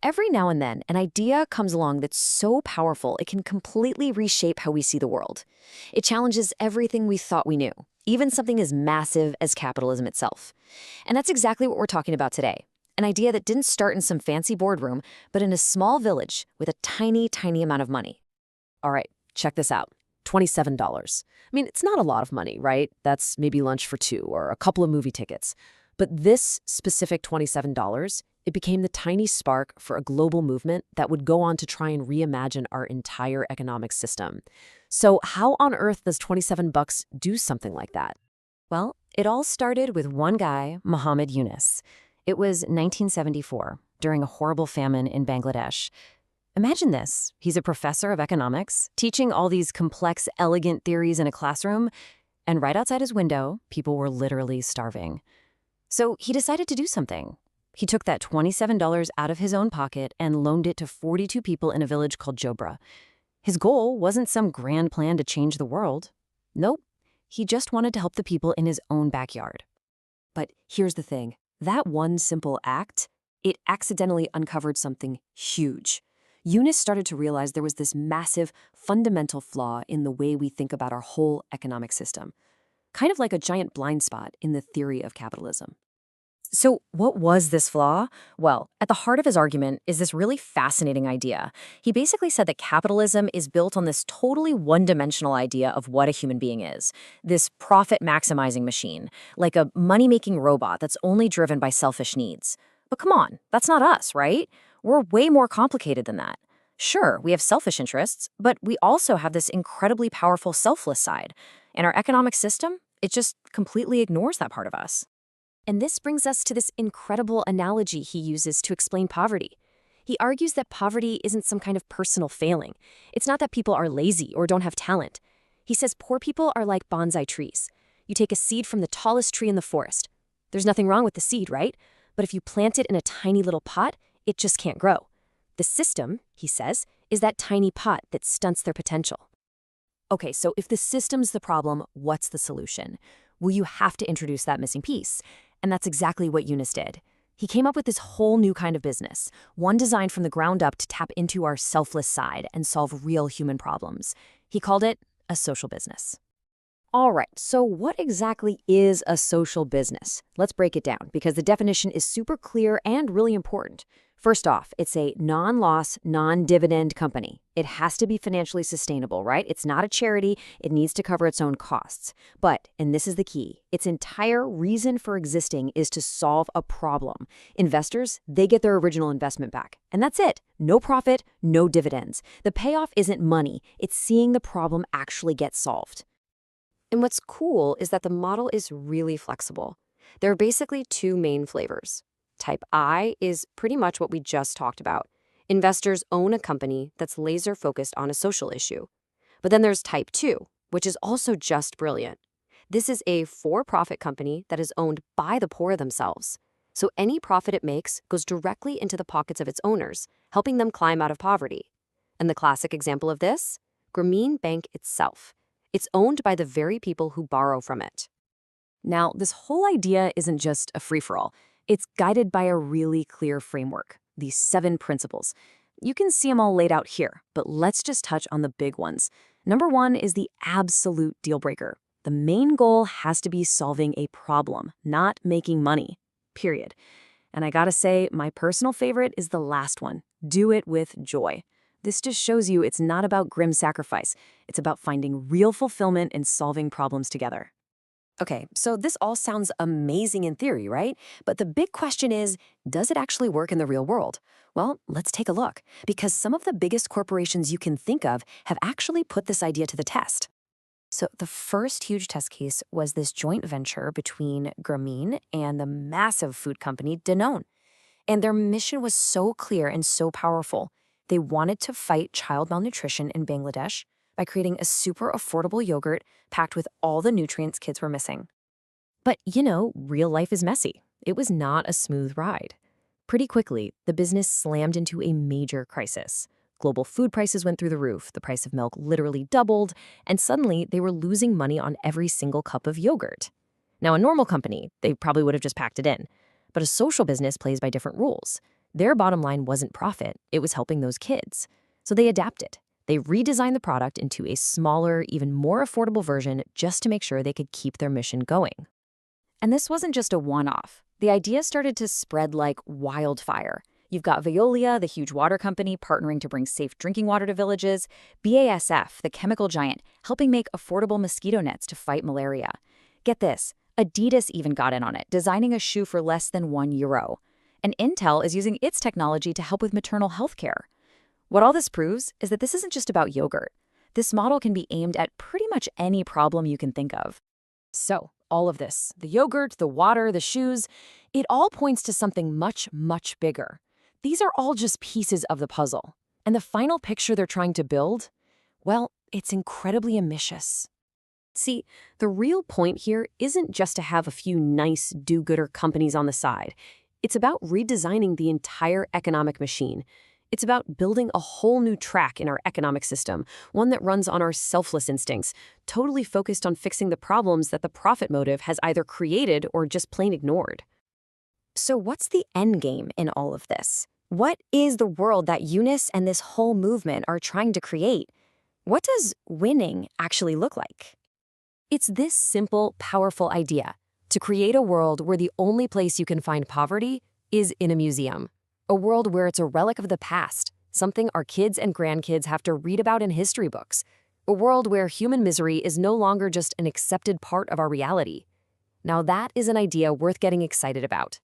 Every now and then, an idea comes along that's so powerful it can completely reshape how we see the world. It challenges everything we thought we knew, even something as massive as capitalism itself. And that's exactly what we're talking about today. An idea that didn't start in some fancy boardroom, but in a small village with a tiny, tiny amount of money. All right, check this out. $27. It's not a lot of money, right? That's maybe lunch for two or a couple of movie tickets. But this specific $27, it became the tiny spark for a global movement that would go on to try and reimagine our entire economic system. So how on earth does 27 bucks do something like that? Well, it all started with one guy, Muhammad Yunus. It was 1974, during a horrible famine in Bangladesh. Imagine this. He's a professor of economics, teaching all these complex, elegant theories in a classroom, and right outside his window, people were literally starving. So he decided to do something. He took that $27 out of his own pocket and loaned it to 42 people in a village called Jobra. His goal wasn't some grand plan to change the world. Nope. He just wanted to help the people in his own backyard. But here's the thing. That one simple act, it accidentally uncovered something huge. Yunus started to realize there was this massive, fundamental flaw in the way we think about our whole economic system. Kind of like a giant blind spot in the theory of capitalism. So what was this flaw? Well, at the heart of his argument is this really fascinating idea. He basically said that capitalism is built on this totally one-dimensional idea of what a human being is. This profit-maximizing machine, like a money-making robot that's only driven by selfish needs. But come on, that's not us, right? We're way more complicated than that. Sure, we have selfish interests, but we also have this incredibly powerful selfless side. And our economic system, it just completely ignores that part of us. And this brings us to this incredible analogy he uses to explain poverty. He argues that poverty isn't some kind of personal failing. It's not that people are lazy or don't have talent. He says poor people are like bonsai trees. You take a seed from the tallest tree in the forest. There's nothing wrong with the seed, right? But if you plant it in a tiny little pot, it just can't grow. The system, he says, is that tiny pot that stunts their potential. Okay, so if the system's the problem, what's the solution? Well, you have to introduce that missing piece. And that's exactly what Yunus did. He came up with this whole new kind of business, one designed from the ground up to tap into our selfless side and solve real human problems. He called it a social business. All right, so what exactly is a social business? Let's break it down, because the definition is super clear and really important. First off, it's a non-loss, non-dividend company. It has to be financially sustainable, right? It's not a charity. It needs to cover its own costs. But, and this is the key, its entire reason for existing is to solve a problem. Investors, they get their original investment back. And that's it. No profit, no dividends. The payoff isn't money. It's seeing the problem actually get solved. And what's cool is that the model is really flexible. There are basically two main flavors. Type I is pretty much what we just talked about. Investors own a company that's laser-focused on a social issue. But then there's Type 2, which is also just brilliant. This is a for-profit company that is owned by the poor themselves. So any profit it makes goes directly into the pockets of its owners, helping them climb out of poverty. And the classic example of this? Grameen Bank itself. It's owned by the very people who borrow from it. Now, this whole idea isn't just a free-for-all. It's guided by a really clear framework, these 7 principles. You can see them all laid out here, but let's just touch on the big ones. Number 1 is the absolute deal breaker. The main goal has to be solving a problem, not making money, period. And I gotta say, my personal favorite is the last one. Do it with joy. This just shows you it's not about grim sacrifice. It's about finding real fulfillment and solving problems together. Okay, so this all sounds amazing in theory, right? But the big question is, does it actually work in the real world? Well, let's take a look, because some of the biggest corporations you can think of have actually put this idea to the test. So the first huge test case was this joint venture between Grameen and the massive food company Danone. And their mission was so clear and so powerful. They wanted to fight child malnutrition in Bangladesh by creating a super affordable yogurt packed with all the nutrients kids were missing. But, real life is messy. It was not a smooth ride. Pretty quickly, the business slammed into a major crisis. Global food prices went through the roof, the price of milk literally doubled, and suddenly they were losing money on every single cup of yogurt. Now, a normal company, they probably would have just packed it in. But a social business plays by different rules. Their bottom line wasn't profit, it was helping those kids. So they adapted. They redesigned the product into a smaller, even more affordable version just to make sure they could keep their mission going. And this wasn't just a one-off. The idea started to spread like wildfire. You've got Veolia, the huge water company, partnering to bring safe drinking water to villages. BASF, the chemical giant, helping make affordable mosquito nets to fight malaria. Get this, Adidas even got in on it, designing a shoe for less than €1. And Intel is using its technology to help with maternal health care. What all this proves is that this isn't just about yogurt. This model can be aimed at pretty much any problem you can think of. So, all of this, the yogurt, the water, the shoes, it all points to something much, much bigger. These are all just pieces of the puzzle. And the final picture they're trying to build, well, it's incredibly ambitious. See, the real point here isn't just to have a few nice do-gooder companies on the side. It's about redesigning the entire economic machine. It's about building a whole new track in our economic system, one that runs on our selfless instincts, totally focused on fixing the problems that the profit motive has either created or just plain ignored. So what's the end game in all of this? What is the world that Yunus and this whole movement are trying to create? What does winning actually look like? It's this simple, powerful idea: to create a world where the only place you can find poverty is in a museum. A world where it's a relic of the past, something our kids and grandkids have to read about in history books. A world where human misery is no longer just an accepted part of our reality. Now that is an idea worth getting excited about.